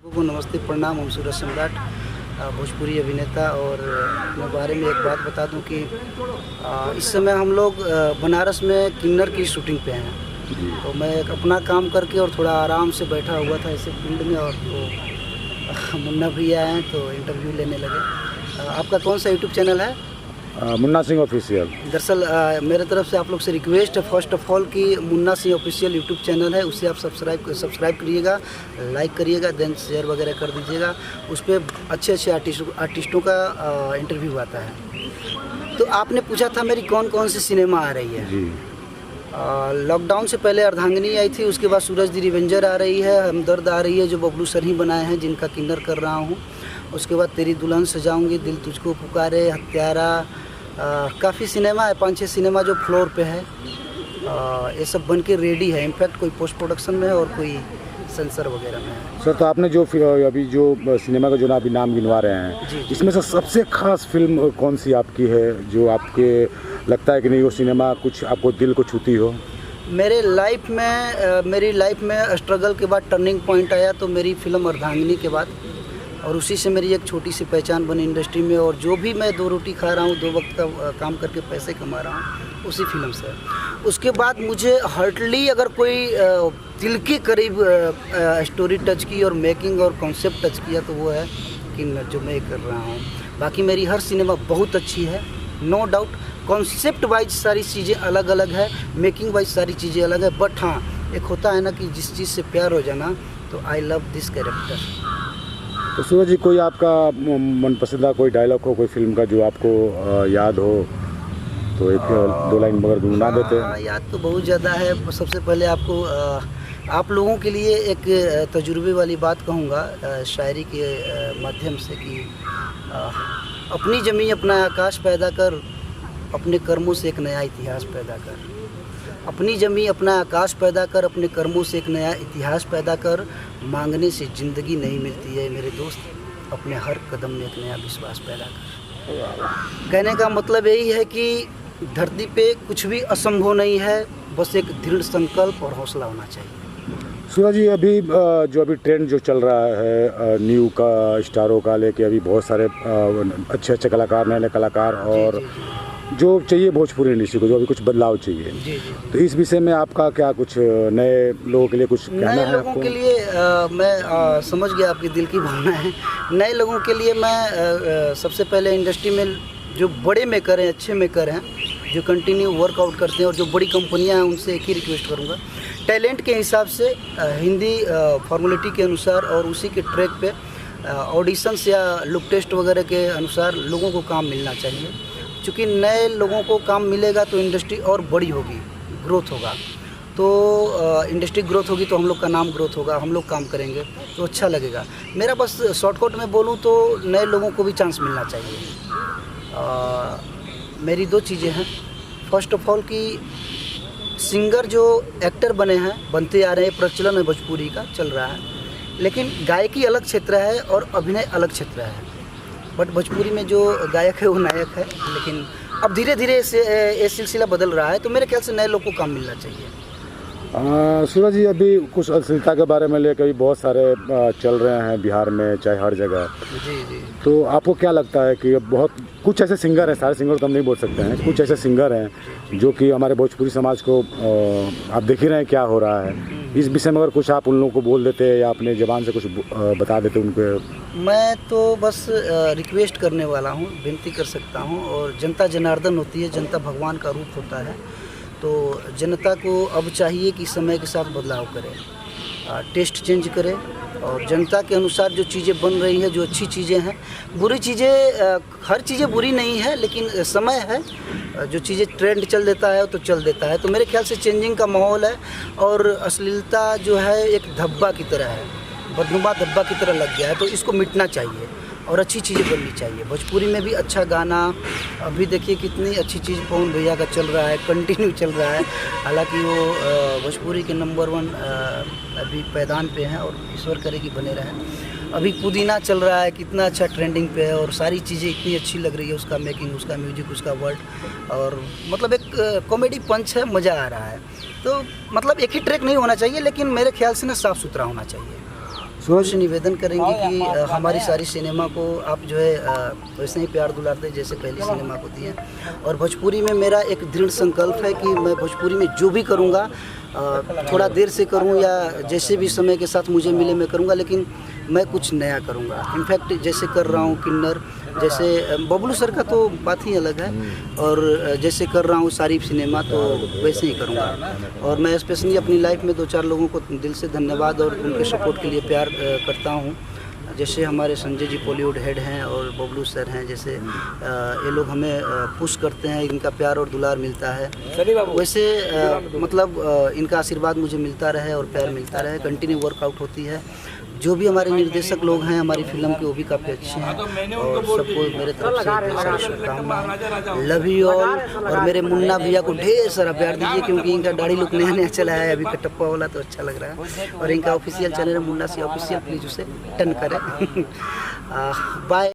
को नमस्ते, प्रणाम। हम सूरज सम्राट, भोजपुरी अभिनेता। और अपने बारे में एक बात बता दूं कि इस समय हम लोग बनारस में किन्नर की शूटिंग पे हैं। तो मैं अपना काम करके और थोड़ा आराम से बैठा हुआ था ऐसे फील्ड में, और तो मुन्ना भैया आए तो इंटरव्यू लेने लगे। आपका कौन सा यूट्यूब चैनल है? मुन्ना सिंह ऑफिशियल। दरअसल मेरे तरफ से आप लोग से रिक्वेस्ट है, फर्स्ट ऑफ ऑल कि Munna Singh official YouTube channel है, उसे आप सब्सक्राइब करिएगा, लाइक करिएगा, देन शेयर वगैरह कर दीजिएगा। उस पर अच्छे अच्छे आर्टिस्टों का इंटरव्यू आता है। तो आपने पूछा था मेरी कौन कौन सी सिनेमा आ रही है जी। लॉकडाउन से पहले अर्धांगिनी आई थी, उसके बाद सूरज दी रिवेंजर आ रही है, हमदर्द आ रही है जो बबलू सर ही बनाए हैं, जिनका किन्नर कर रहा हूँ। उसके बाद तेरी दुल्हन सजाऊंगी, दिल तुझको पुकारे, हत्यारा, काफ़ी सिनेमा है, 5-6 सिनेमा जो फ्लोर पे है। ये सब बन के रेडी है। इनफैक्ट कोई पोस्ट प्रोडक्शन में है और कोई सेंसर वगैरह में है। सर, तो आपने जो अभी जो सिनेमा का जो ना अभी नाम गिनवा रहे हैं, जी। इसमें से सबसे खास फिल्म कौन सी आपकी है जो आपके लगता है कि नहीं वो सिनेमा कुछ आपको दिल को छूती हो? मेरी लाइफ में स्ट्रगल के बाद टर्निंग पॉइंट आया तो मेरी फिल्म अर्धांगिनी के बाद, और उसी से मेरी एक छोटी सी पहचान बनी इंडस्ट्री में। और जो भी मैं 2 रोटी खा रहा हूँ, 2 वक्त का काम करके पैसे कमा रहा हूँ, उसी फिल्म से। उसके बाद मुझे हार्डली अगर कोई दिल के करीब स्टोरी टच की और मेकिंग और कॉन्सेप्ट टच किया तो वो है किन्नर, जो मैं कर रहा हूँ। बाकी मेरी हर सिनेमा बहुत अच्छी है, नो डाउट। कॉन्सेप्ट वाइज सारी चीज़ें अलग अलग है, मेकिंग वाइज सारी चीज़ें अलग है। बट हाँ, एक होता है ना कि जिस चीज़ से प्यार हो जाना, तो आई लव दिस कैरेक्टर। तो सूरज जी, कोई आपका मनपसंदा कोई डायलॉग हो कोई फिल्म का जो आपको याद हो, तो 1-2 लाइन मगर गुनगुना देते हैं। याद तो बहुत ज़्यादा है। सबसे पहले आपको आप लोगों के लिए एक तजुर्बे वाली बात कहूँगा शायरी के माध्यम से कि अपनी ज़मीं अपना आकाश पैदा कर, अपने कर्मों से एक नया इतिहास पैदा कर। अपनी ज़मीं अपना आकाश पैदा कर, अपने कर्मों से एक नया इतिहास पैदा कर। मांगने से ज़िंदगी नहीं मिलती है मेरे दोस्त, अपने हर कदम में एक नया विश्वास पैदा कर। कहने का मतलब यही है कि धरती पे कुछ भी असंभव नहीं है, बस एक दृढ़ संकल्प और हौसला होना चाहिए। सूरज जी, अभी जो ट्रेंड जो चल रहा है न्यू का, स्टारों का लेके अभी बहुत सारे अच्छे अच्छे कलाकार, नए नए कलाकार, और जो चाहिए भोजपुरी इंडस्ट्री को, जो अभी कुछ बदलाव चाहिए। जी। तो इस विषय में आपका क्या कुछ नए लोगों के लिए कुछ कहना है? नए लोगों के लिए मैं समझ गया आपकी दिल की भावना है। नए लोगों के लिए मैं सबसे पहले इंडस्ट्री में जो बड़े मेकर हैं, अच्छे मेकर हैं, जो कंटिन्यू वर्कआउट करते हैं, और जो बड़ी कंपनियां हैं, उनसे एक ही रिक्वेस्ट करूंगा, टैलेंट के हिसाब से हिंदी फॉर्मेलिटी के अनुसार और उसी के ट्रैक पे ऑडिशंस या लुक टेस्ट वगैरह के अनुसार लोगों को काम मिलना चाहिए। क्योंकि नए लोगों को काम मिलेगा तो इंडस्ट्री और बड़ी होगी, ग्रोथ होगा। तो इंडस्ट्री ग्रोथ होगी तो हम लोग का नाम ग्रोथ होगा, हम लोग काम करेंगे तो अच्छा लगेगा। मेरा बस शॉर्टकट में बोलूँ तो नए लोगों को भी चांस मिलना चाहिए। मेरी 2 चीज़ें हैं। फर्स्ट ऑफ ऑल कि सिंगर जो एक्टर बने हैं, बनते आ रहे हैं, प्रचलन है भोजपुरी का चल रहा है, लेकिन गायकी अलग क्षेत्र है और अभिनय अलग क्षेत्र है। बट भोजपुरी में जो गायक है वो नायक है, लेकिन अब धीरे धीरे ये सिलसिला बदल रहा है। तो मेरे ख्याल से नए लोग को काम मिलना चाहिए। सूरज जी, अभी कुछ अश्लीलता के बारे में लेकर भी बहुत सारे चल रहे हैं बिहार में, चाहे हर जगह। जी। तो आपको क्या लगता है कि बहुत कुछ ऐसे सिंगर हैं, सारे सिंगर तो हम नहीं बोल सकते हैं, कुछ ऐसे सिंगर हैं जो कि हमारे भोजपुरी समाज को आप देख ही रहे हैं क्या हो रहा है, इस विषय में अगर कुछ आप उन लोगों को बोल देते या अपने ज़बान से कुछ बता देते उनको? मैं तो बस रिक्वेस्ट करने वाला हूँ, विनती कर सकता हूँ। और जनता जनार्दन होती है, जनता भगवान का रूप होता है। तो जनता को अब चाहिए कि समय के साथ बदलाव करे, टेस्ट चेंज करे, और जनता के अनुसार जो चीज़ें बन रही है, जो अच्छी चीज़ें हैं, बुरी चीज़ें, हर चीज़ें बुरी नहीं है, लेकिन समय है, जो चीज़ें ट्रेंड चल देता है तो चल देता है। तो मेरे ख्याल से चेंजिंग का माहौल है, और अश्लीलता जो है एक धब्बा की तरह है, बदनुमा धब्बा की तरह लग गया है। तो इसको मिटना चाहिए और अच्छी चीज़ें बननी चाहिए। भोजपुरी में भी अच्छा गाना, अभी देखिए कितनी अच्छी चीज़ पवन भैया का चल रहा है, कंटिन्यू चल रहा है। हालांकि वो भोजपुरी के नंबर 1 अभी पैदान पे हैं, और ईश्वर करे कि बने रहें। अभी पुदीना चल रहा है, कितना अच्छा ट्रेंडिंग पे है, और सारी चीज़ें इतनी अच्छी लग रही है, उसका मेकिंग, उसका म्यूजिक, उसका वर्ड, और मतलब एक कॉमेडी पंच है, मज़ा आ रहा है। तो मतलब एक ही ट्रैक नहीं होना चाहिए, लेकिन मेरे ख्याल से ना साफ़ सुथरा होना चाहिए। सूरज निवेदन करेंगे कि हमारी सारी सिनेमा को आप जो है वैसे ही प्यार दुलार दें जैसे पहली सिनेमा को दिए। और भोजपुरी में मेरा एक दृढ़ संकल्प है कि मैं भोजपुरी में जो भी करूँगा थोड़ा देर से करूँ या जैसे भी समय के साथ मुझे मिले मैं करूँगा, लेकिन मैं कुछ नया करूँगा। इनफैक्ट जैसे कर रहा हूँ किन्नर, जैसे बबलू सर का तो बात ही अलग है, और जैसे कर रहा हूँ सारीफ सिनेमा तो वैसे ही करूँगा। और मैं स्पेशली अपनी लाइफ में 2-4 लोगों को दिल से धन्यवाद और उनके सपोर्ट के लिए प्यार करता हूँ। जैसे हमारे संजय जी बॉलीवुड हेड हैं और बबलू सर हैं, जैसे ये लोग हमें पुश करते हैं, इनका प्यार और दुलार मिलता है। वैसे मतलब इनका आशीर्वाद मुझे मिलता रहे और प्यार मिलता रहे, कंटिन्यू वर्कआउट होती है। जो भी हमारे निर्देशक लोग हैं हमारी फिल्म के वो भी काफ़ी अच्छे हैं और सबको मेरे तरफ से ढेर सारी शुभकामनाएं। Love you all. और मेरे मुन्ना भैया को ढेर सारा प्यार दीजिए क्योंकि इनका दाढ़ी लुक नया नया चला है, अभी कटप्पा वाला तो अच्छा लग रहा है। और इनका ऑफिशियल चैनल है मुन्ना सी ऑफिशियल, प्लीज़ उसे टर्न करें। बाय।